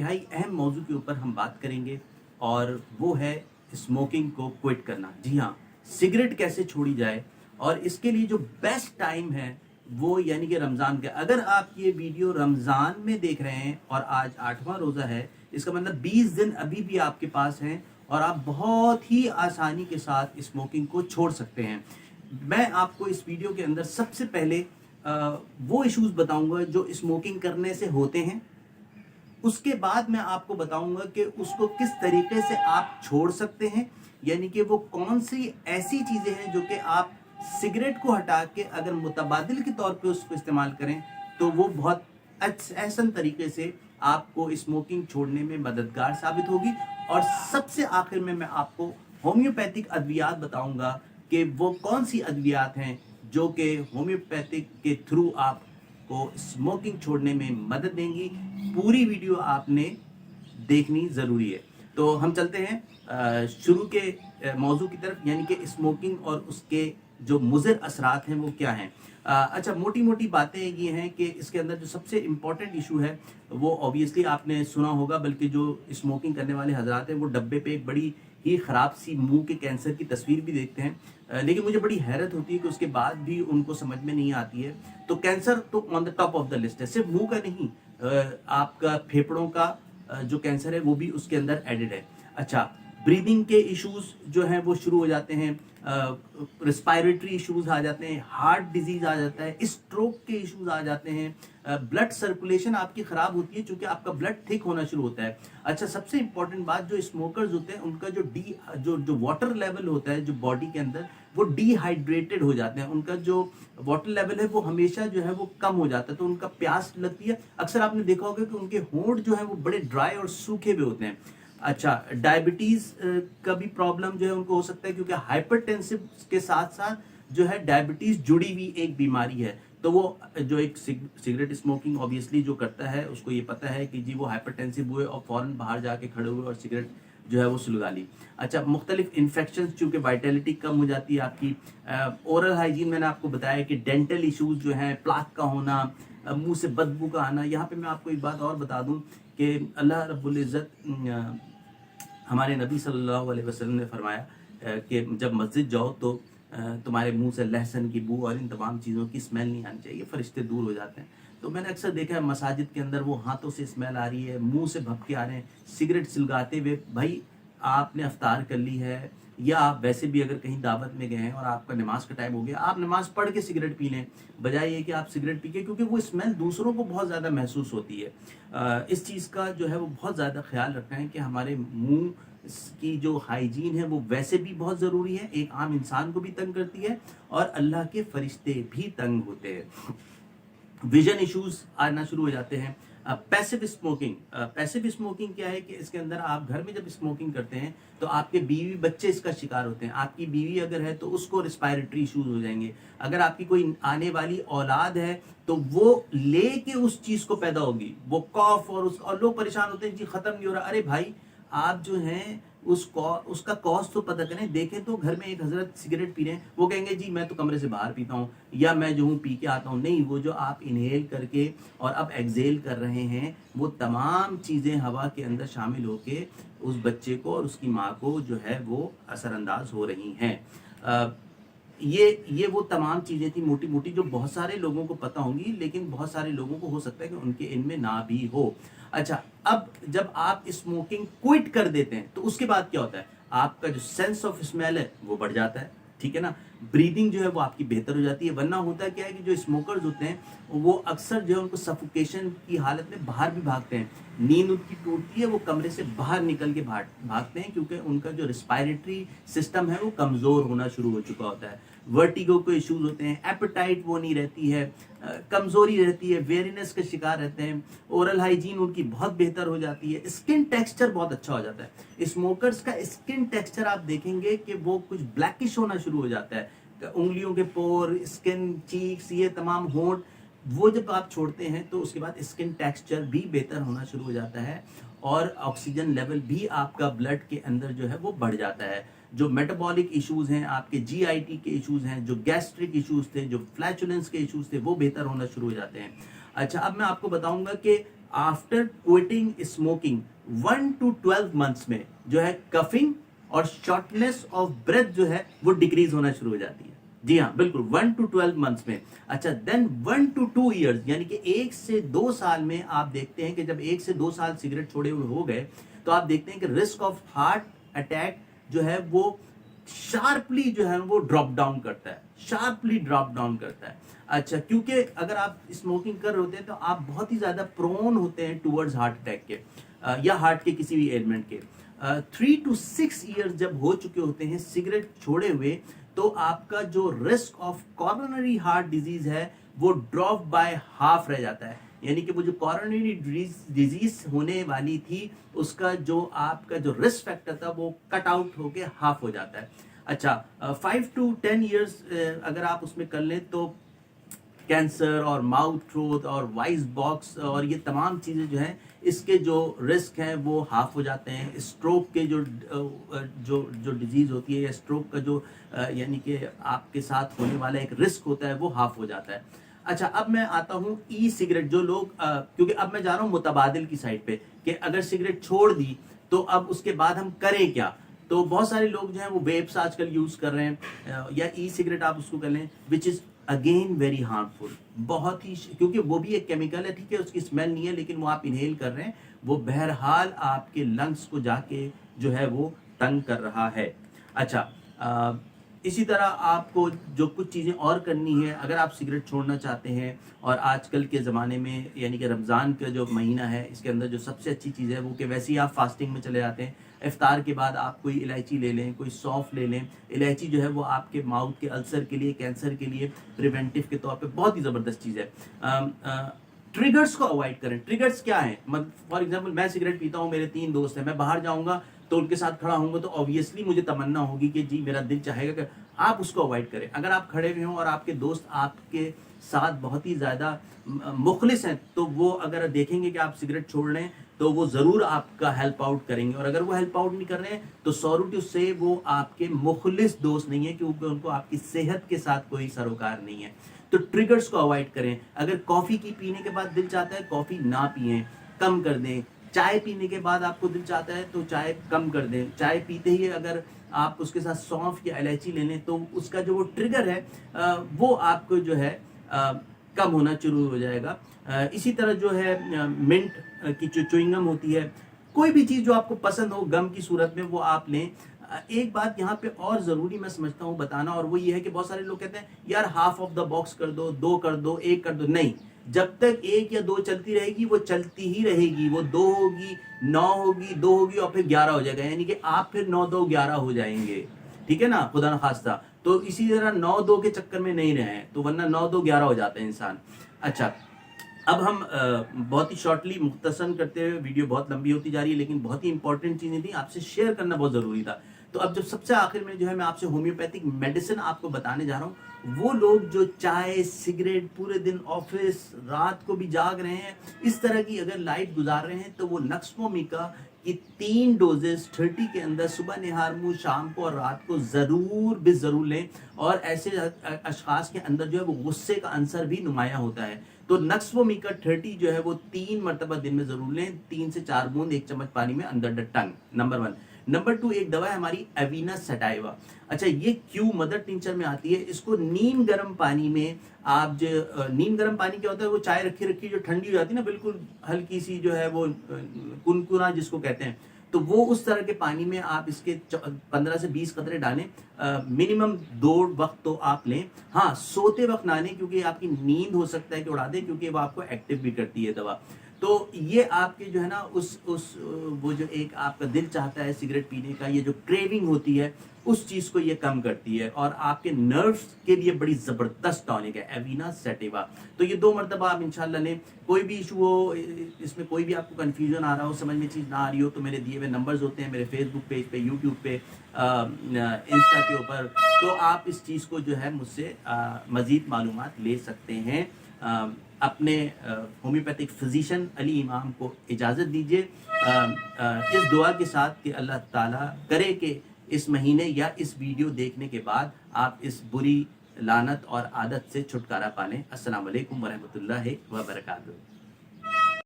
इंतहाई अहम मौजू के ऊपर हम बात करेंगे और वो है स्मोकिंग को क्विट करना। जी हाँ, सिगरेट कैसे छोड़ी जाए और इसके लिए जो बेस्ट टाइम है वो यानी कि रमज़ान का। अगर आप ये वीडियो रमज़ान में देख रहे हैं और आज 8वां रोज़ा है, इसका मतलब 20 दिन अभी भी आपके पास हैं और आप बहुत ही आसानी के साथ स्मोकिंग को छोड़ सकते हैं। मैं आपको इस वीडियो के अंदर सबसे पहले वो इश्यूज बताऊंगा जो स्मोकिंग करने से होते हैं। उसके बाद मैं आपको बताऊंगा कि उसको किस तरीके से आप छोड़ सकते हैं, यानी कि वो कौन सी ऐसी चीजें हैं जो कि आप सिगरेट को हटा के अगर मुतबादिल के तौर पे उसको इस्तेमाल करें तो वो बहुत आसान तरीके से आपको स्मोकिंग छोड़ने में मददगार साबित होगी। और सबसे आखिर में मैं आपको होम्योपैथिक अद्वियात बताऊंगा कि वो कौन सी अद्वियात हैं जो कि होम्योपैथिक के थ्रू आपको स्मोकिंग छोड़ने में मदद देंगी। पूरी वीडियो आपने देखनी ज़रूरी है। तो हम चलते हैं शुरू के मौजू की तरफ, यानी कि स्मोकिंग और उसके जो मुज़र असरात हैं वो क्या हैं। अच्छा, मोटी मोटी बातें ये हैं कि इसके अंदर जो सबसे इम्पॉर्टेंट इशू है वो ऑब्वियसली आपने सुना होगा, बल्कि जो स्मोकिंग करने वाले हजरात हैं वो डब्बे पे एक बड़ी ही ख़राब सी मुंह के कैंसर की तस्वीर भी देखते हैं, लेकिन मुझे बड़ी हैरत होती है कि उसके बाद भी उनको समझ में नहीं आती है। तो कैंसर तो on the top of the list है, सिर्फ मुंह का नहीं, आपका फेफड़ों का जो कैंसर है वो भी उसके अंदर एडेड है। अच्छा, ब्रीदिंग के इश्यूज जो हैं वो शुरू हो जाते हैं, रिस्पायरेटरी इश्यूज आ जाते हैं, हार्ट डिजीज आ जाता है, स्ट्रोक के इश्यूज आ जाते हैं, ब्लड सर्कुलेशन आपकी खराब होती है क्योंकि आपका ब्लड थिक होना शुरू होता है। अच्छा, सबसे इंपॉर्टेंट बात, जो स्मोकर्स होते हैं उनका जो वाटर लेवल होता है जो बॉडी के अंदर वो डिहाइड्रेटेड हो जाते हैं, उनका जो वाटर लेवल है वो हमेशा जो है वो कम हो जाता है, तो उनका प्यास लगती है। अक्सर आपने देखा होगा कि उनके होंठ जो है वो बड़े ड्राई और सूखे हुए होते हैं। अच्छा, डायबिटीज का भी प्रॉब्लम जो है उनको हो सकता है क्योंकि हाइपरटेंसिव के साथ साथ जो है डायबिटीज जुड़ी हुई एक बीमारी है। तो वो जो एक सिगरेट स्मोकिंग ऑब्वियसली जो करता है उसको ये पता है कि जी वो हाइपरटेंसिव हुए और फौरन बाहर जाके खड़े हुए और सिगरेट जो है वो सुलगा ली। अच्छा, मुख्तलिफ इन्फेक्शन चूँकि वाइटलिटी कम हो जाती है आपकी। ओरल हाइजीन मैंने आपको बताया कि डेंटल इश्यूज जो हैं, प्लाक का होना, मुंह से बदबू का आना। यहाँ पे मैं आपको एक बात और बता दूं कि अल्लाह रब्बुल इज़्ज़त हमारे नबी सल्लल्लाहु अलैहि वसल्लम ने फरमाया कि जब मस्जिद जाओ तो तुम्हारे मुंह से लहसुन की बू और इन तमाम चीज़ों की स्मेल नहीं आनी चाहिए, फरिश्ते दूर हो जाते हैं। तो मैंने अक्सर देखा है मसाजिद के अंदर वो हाथों से स्मेल आ रही है, मुंह से भपके आ रहे हैं, सिगरेट सुलगाते हुए। भाई, आपने अफ्तार कर ली है या आप वैसे भी अगर कहीं दावत में गए हैं और आपका नमाज का टाइम हो गया, आप नमाज पढ़ के सिगरेट पी लें, बजाय ये कि आप सिगरेट पी के, क्योंकि वो स्मेल दूसरों को बहुत ज़्यादा महसूस होती है। इस चीज़ का जो है वो बहुत ज़्यादा ख्याल रखना है कि हमारे मुंह की जो हाइजीन है वो वैसे भी बहुत ज़रूरी है, एक आम इंसान को भी तंग करती है और अल्लाह के फरिश्ते भी तंग होते हैं। विजन इश्यूज आना शुरू हो जाते हैं। पैसिव स्मोकिंग क्या है कि इसके अंदर आप घर में जब स्मोकिंग करते हैं तो आपके बीवी बच्चे इसका शिकार होते हैं। आपकी बीवी अगर है तो उसको रिस्पायरेटरी इश्यूज हो जाएंगे। अगर आपकी कोई आने वाली औलाद है तो वो लेके उस चीज को पैदा होगी, वो कॉफ और लोग परेशान होते हैं, जी खत्म नहीं हो रहा। अरे भाई, आप जो हैं उसका कॉस्ट तो पता करें। देखें तो घर में एक हजरत सिगरेट पी रहे हैं, वो कहेंगे जी मैं तो कमरे से बाहर पीता हूँ या मैं जो हूँ पी के आता हूँ। नहीं, वो जो आप इनहेल करके और अब एक्सेल कर रहे हैं वो तमाम चीज़ें हवा के अंदर शामिल होके उस बच्चे को और उसकी माँ को जो है वो असरअंदाज हो रही हैं। ये वो तमाम चीज़ें थी मोटी मोटी जो बहुत सारे लोगों को पता होंगी, लेकिन बहुत सारे लोगों को हो सकता है कि उनके इनमें ना भी हो। अच्छा, अब जब आप स्मोकिंग क्विट कर देते हैं तो उसके बाद क्या होता है, आपका जो सेंस ऑफ स्मेल है वो बढ़ जाता है, ठीक है ना। ब्रीदिंग जो है वो आपकी बेहतर हो जाती है। वरना होता क्या है कि जो स्मोकर्स होते हैं वो अक्सर जो है उनको सफोकेशन की हालत में बाहर भी भागते हैं, नींद उनकी टूटती है, वो कमरे से बाहर निकल के भागते हैं क्योंकि उनका जो रिस्पायरेटरी सिस्टम है वो कमज़ोर होना शुरू हो चुका होता है। वर्टिगो को इश्यूज होते हैं, एपेटाइट वो नहीं रहती है, कमज़ोरी रहती है, वेरीनेस का शिकार रहते हैं। ओरल हाइजीन उनकी बहुत बेहतर हो जाती है, स्किन टेक्सचर बहुत अच्छा हो जाता है। स्मोकर्स का स्किन टेक्सचर आप देखेंगे कि वो कुछ ब्लैकिश होना शुरू हो जाता है, उंगलियों के पोर, स्किन, चीक्स, ये तमाम होंठ, वो जब आप छोड़ते हैं तो उसके बाद स्किन टेक्सचर भी बेहतर होना शुरू हो जाता है और ऑक्सीजन लेवल भी आपका ब्लड के अंदर जो है वो बढ़ जाता है। जो मेटाबॉलिक इश्यूज हैं, आपके जीआईटी के इश्यूज हैं, जो गैस्ट्रिक इश्यूज थे, जो फ्लैचुलेंस के इश्यूज थे, वो बेहतर होना शुरू हो जाते हैं। अच्छा, अब मैं आपको बताऊंगा कि after quitting smoking 1 to 12 months में जो है कफिंग और शॉर्टनेस ऑफ ब्रेथ जो है वो डिक्रीज होना शुरू हो जाती है। जी हाँ, बिल्कुल 1 to 12 मंथ्स में। अच्छा, देन 1 to 2 इयर्स यानी कि 1 से 2 साल में आप देखते हैं कि जब 1 से 2 साल सिगरेट छोड़े हुए हो गए तो आप देखते हैं कि रिस्क ऑफ हार्ट अटैक जो है वो शार्पली जो है वो ड्रॉप डाउन करता है, शार्पली ड्रॉप डाउन करता है। अच्छा, क्योंकि अगर आप स्मोकिंग कर रहे होते हैं तो आप बहुत ही ज्यादा प्रोन होते हैं टूवर्ड्स हार्ट अटैक के या हार्ट के किसी भी एलिमेंट के। 3 to 6 ईयर्स जब हो चुके होते हैं सिगरेट छोड़े हुए तो आपका जो risk of coronary heart disease है वो ड्रॉप बाय हाफ रह जाता है, यानी कि वो जो कॉरोनरी डिजीज होने वाली थी उसका जो आपका जो रिस्क फैक्टर था वो कट आउट होके हाफ हो जाता है। अच्छा, 5 to 10 ईयर्स अगर आप उसमें कर लें तो कैंसर और माउथ थ्रोट और वाइस बॉक्स और ये तमाम चीज़ें जो हैं इसके जो रिस्क हैं वो हाफ हो जाते हैं। स्ट्रोक के जो जो डिजीज़ होती है या स्ट्रोक का जो यानी कि आपके साथ होने वाला एक रिस्क होता है वो हाफ हो जाता है। अच्छा, अब मैं आता हूँ ई सिगरेट। जो लोग क्योंकि अब मैं जा रहा हूँ मुतबादिल की साइड पे कि अगर सिगरेट छोड़ दी तो अब उसके बाद हम करें क्या। तो बहुत सारे लोग जो हैं वो वेप्स आजकल यूज़ कर रहे हैं या ई सिगरेट आप उसको कर लें, which is again very harmful, बहुत ही, क्योंकि वो भी एक केमिकल है, ठीक है, उसकी स्मेल नहीं है लेकिन वो आप इनहेल कर रहे हैं, वो बहरहाल आपके लंग्स को जाके जो है वो तंग कर रहा है। अच्छा, इसी तरह आपको जो कुछ चीज़ें और करनी है अगर आप सिगरेट छोड़ना चाहते हैं, और आजकल के ज़माने में यानी कि रमज़ान का जो महीना है इसके अंदर जो सबसे अच्छी चीज़ है वो कि वैसे ही आप फास्टिंग में चले जाते हैं, इफ्तार के बाद आप कोई इलायची ले लें, कोई सौंफ ले लें। इलायची जो है वो आपके माउथ के अल्सर के लिए, कैंसर के लिए प्रिवेंटिव के तौर पे बहुत ही ज़बरदस्त चीज़ है। ट्रिगर्स को अवॉइड करें। ट्रिगर्स क्या है? फॉर एग्जांपल मैं सिगरेट पीता हूँ, मेरे 3 दोस्त हैं, मैं बाहर जाऊँगा तो उनके साथ खड़ा होऊंगा तो ऑब्वियसली मुझे तमन्ना होगी कि जी मेरा दिल चाहेगा कि आप उसको अवॉइड करें। अगर आप खड़े हुए हों और आपके दोस्त आपके साथ बहुत ही ज़्यादा मुखलिस हैं तो वो अगर देखेंगे कि आप सिगरेट छोड़ रहे हैं तो वो ज़रूर आपका हेल्प आउट करेंगे, और अगर वो हेल्प आउट नहीं कर रहे हैं तो सॉरी टू से वो आपके मुखलिस दोस्त नहीं है, क्योंकि उनको आपकी सेहत के साथ कोई सरोकार नहीं है। तो ट्रिगर्स को अवॉइड करें। अगर कॉफ़ी की पीने के बाद दिल चाहता है कॉफ़ी ना पिएं, कम कर दें। चाय पीने के बाद आपको दिल चाहता है तो चाय कम कर दें। चाय पीते ही अगर आप उसके साथ सौंफ या इलायची ले लें तो उसका जो वो ट्रिगर है वो आपको जो है कम होना शुरू हो जाएगा। इसी तरह जो है मिंट की जो च्युइंगम होती है, कोई भी चीज़ जो आपको पसंद हो गम की सूरत में वो आप लें। एक बात यहाँ पे और ज़रूरी मैं समझता हूँ बताना, और वो ये है कि बहुत सारे लोग कहते हैं यार हाफ ऑफ द बॉक्स कर दो, 2 कर दो, 1 कर दो। नहीं, जब तक 1 या 2 चलती रहेगी वो चलती ही रहेगी। वो 2 होगी, 9 होगी, 2 होगी और फिर 11 हो जाएगा, यानी कि आप फिर 9 2 11 हो जाएंगे, ठीक है ना, खुदा न खास्ता। तो इसी तरह 9 2 के चक्कर में नहीं रहे, तो वरना 9 2 11 हो जाता है इंसान। अच्छा, अब हम बहुत ही शॉर्टली मुख्तसर करते हुए, वीडियो बहुत लंबी होती जा रही है लेकिन बहुत ही इंपॉर्टेंट चीज़ें थी, आपसे शेयर करना बहुत ज़रूरी था। तो अब जब सबसे आखिर में जो है मैं आपसे होम्योपैथिक मेडिसिन आपको बताने जा रहा हूँ, वो लोग जो चाय सिगरेट पूरे दिन ऑफिस रात को भी जाग रहे हैं, इस तरह की अगर लाइफ गुजार रहे हैं तो वो नक्समोमिका की 3 डोजेस 30 के अंदर सुबह निहार मुँह शाम को और रात को ज़रूर लें। और ऐसे अशखास के अंदर जो है वो गुस्से का अंसर भी नुमाया होता है। तो नक्समोमिका 30 जो है वो 3 मरतबा दिन में ज़रूर लें, 3 से 4 बूंद 1 चम्मच पानी में अंदर द टंग, नंबर 1। नंबर 2, एक दवा है हमारी एविना सटाइवा। अच्छा, ये क्यू मदर टिंचर में आती है। इसको नीम गर्म पानी में आप जो नीम गर्म पानी क्या होता है, वो चाय रखी जो ठंडी हो जाती है ना, बिल्कुल हल्की सी जो है वो कुनकुना जिसको कहते हैं, तो वो उस तरह के पानी में आप इसके 15 से 20 कतरे डालें। मिनिमम 2 वक्त तो आप लें। हाँ, सोते वक्त ना लें क्योंकि आपकी नींद हो सकता है कि उड़ा दे, क्योंकि वो आपको एक्टिव भी करती है दवा। तो ये आपके जो है ना उस वो जो एक आपका दिल चाहता है सिगरेट पीने का, ये जो क्रेविंग होती है उस चीज़ को ये कम करती है, और आपके नर्व्स के लिए बड़ी ज़बरदस्त टॉनिक है एविना सटाइवा। तो ये 2 मरतबा आप इंशाल्लाह लें। कोई भी इशू हो, इसमें कोई भी आपको कन्फ्यूजन आ रहा हो, समझ में चीज़ ना आ रही हो, तो मेरे दिए हुए नंबर्स होते हैं मेरे फेसबुक पेज पे, यूट्यूब पे, इंस्टा के ऊपर, तो आप इस चीज़ को जो है मुझसे मज़ीद मालूमात ले सकते हैं। अपने होम्योपैथिक फिजिशियन अली इमाम को इजाज़त दीजिए इस दुआ के साथ कि अल्लाह ताला करे कि इस महीने या इस वीडियो देखने के बाद आप इस बुरी लानत और आदत से छुटकारा पालें। अस्सलाम वालेकुम व रहमतुल्लाहि व बरकातुहू।